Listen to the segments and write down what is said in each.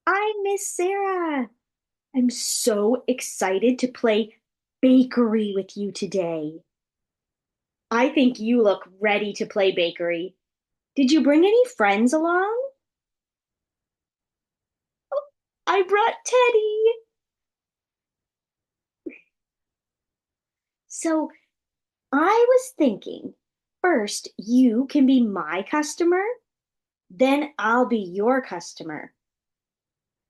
I miss Sarah. I'm so excited to play bakery with you today. I think you look ready to play bakery. Did you bring any friends along? I brought Teddy. So I was thinking, first you can be my customer, then I'll be your customer.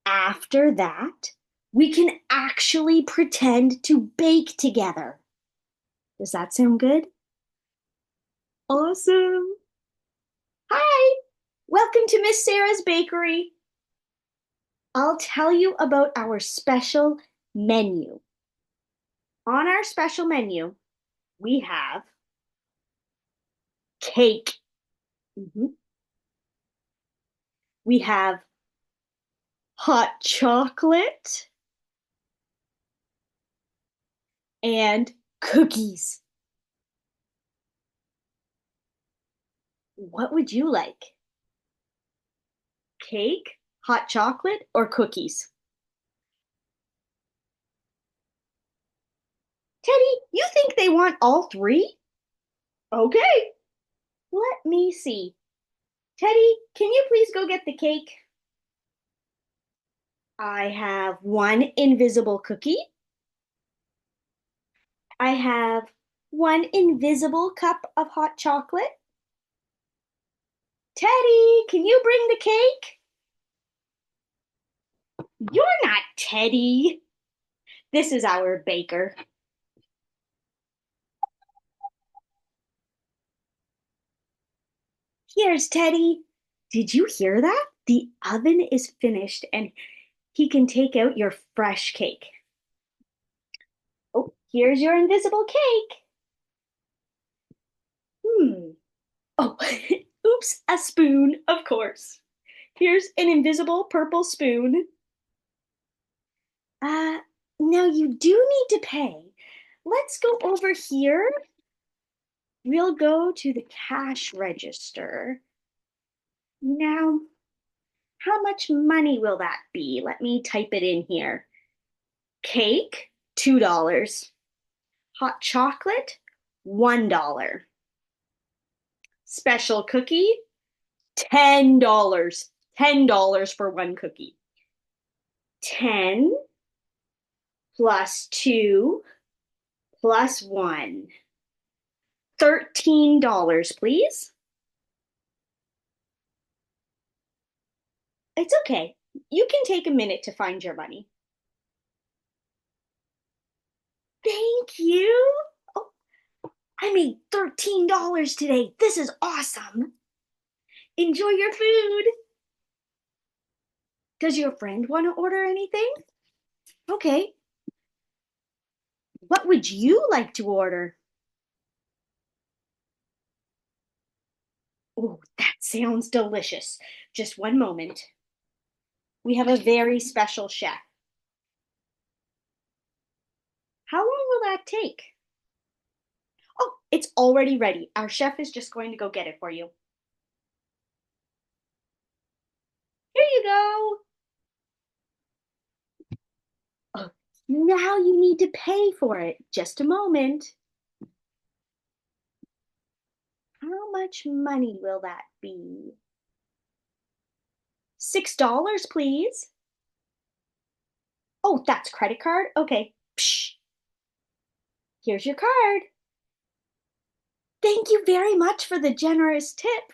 After that, we can actually pretend to bake together. Does that sound good? Awesome. Hi, welcome to Miss Sarah's Bakery. I'll tell you about our special menu. On our special menu, we have cake. Mhm. We have hot chocolate and cookies. What would you like? Cake, hot chocolate, or cookies? Teddy, you think they want all three? Okay. Let me see. Teddy, can you please go get the cake? I have one invisible cookie. I have one invisible cup of hot chocolate. Teddy, can you bring the cake? You're not Teddy. This is our baker. Here's Teddy. Did you hear that? The oven is finished and he can take out your fresh cake. Oh, here's your invisible cake. Hmm. Oh, oops, a spoon, of course. Here's an invisible purple spoon. Uh, Now you do need to pay. Let's go over here. We'll go to the cash register. Now, how much money will that be? Let me type it in here. Cake, $2. Hot chocolate, $1. Special cookie, $10. $10 for one cookie. 10 plus 2 plus 1. $13, please. It's okay. You can take a minute to find your money. Thank you. Oh, I made $13 today. This is awesome. Enjoy your food. Does your friend want to order anything? Okay. What would you like to order? Oh, that sounds delicious. Just one moment. We have a very special chef. How long will that take? Oh, it's already ready. Our chef is just going to go get it for you. Here you go. Oh, now you need to pay for it. Just a moment. How much money will that be? $6, please. Oh, that's credit card? Okay. Psh, here's your card. Thank you very much for the generous tip.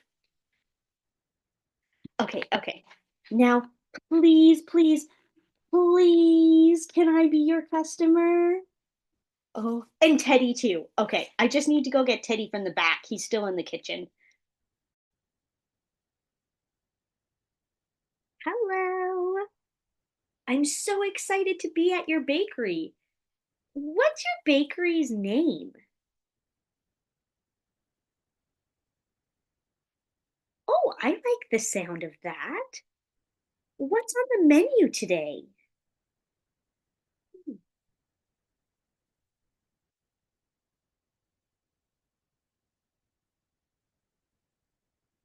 Okay, okay. Now, please, please, please, can I be your customer? Oh, and Teddy too. Okay, I just need to go get Teddy from the back. He's still in the kitchen. Hello. I'm so excited to be at your bakery. What's your bakery's name? Oh, I like the sound of that. What's on the menu today?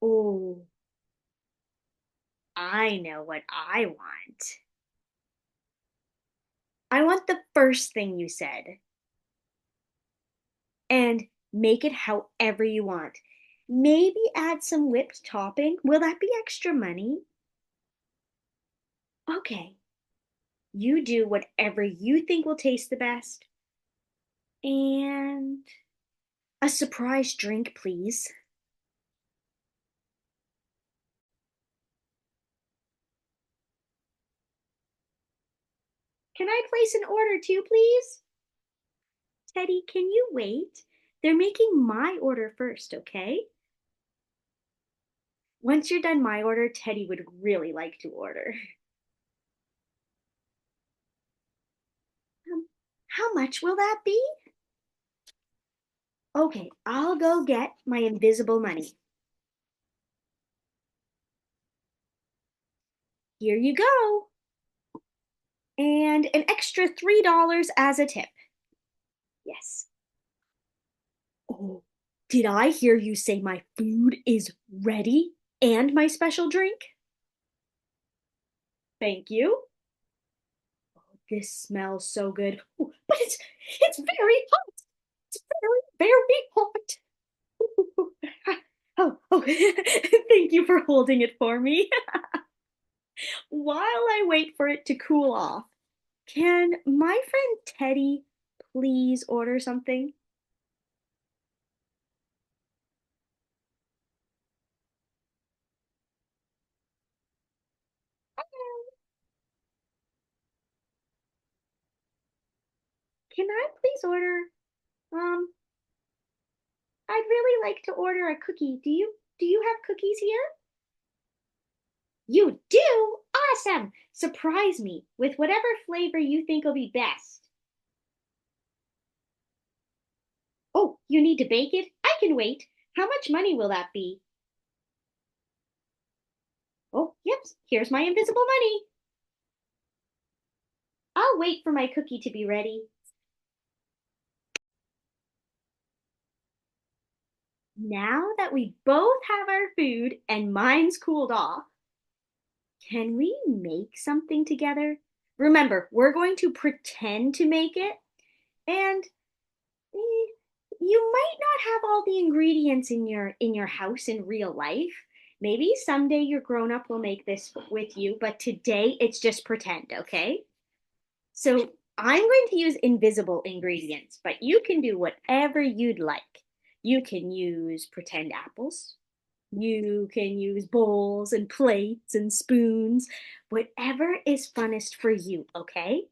Oh, I know what I want. I want the first thing you said. And make it however you want. Maybe add some whipped topping. Will that be extra money? Okay. You do whatever you think will taste the best. And a surprise drink, please. Can I place an order too, please? Teddy, can you wait? They're making my order first, okay? Once you're done my order, Teddy would really like to order. How much will that be? Okay, I'll go get my invisible money. Here you go. And an extra $3 as a tip. Yes. Oh, did I hear you say my food is ready and my special drink? Thank you. Oh, this smells so good. Oh, but it's very hot. It's very, very hot. Oh, thank you for holding it for me. While I wait for it to cool off, can my friend Teddy please order something? Can I please order? Um, I'd really like to order a cookie. Do you have cookies here? You do? Awesome. Surprise me with whatever flavor you think will be best. Oh, you need to bake it? I can wait. How much money will that be? Oh, yep, here's my invisible money. I'll wait for my cookie to be ready. Now that we both have our food and mine's cooled off, can we make something together? Remember, we're going to pretend to make it, and you might not have all the ingredients in your house in real life. Maybe someday your grown up will make this with you, but today it's just pretend, okay? So I'm going to use invisible ingredients, but you can do whatever you'd like. You can use pretend apples. You can use bowls and plates and spoons, whatever is funnest for you, okay?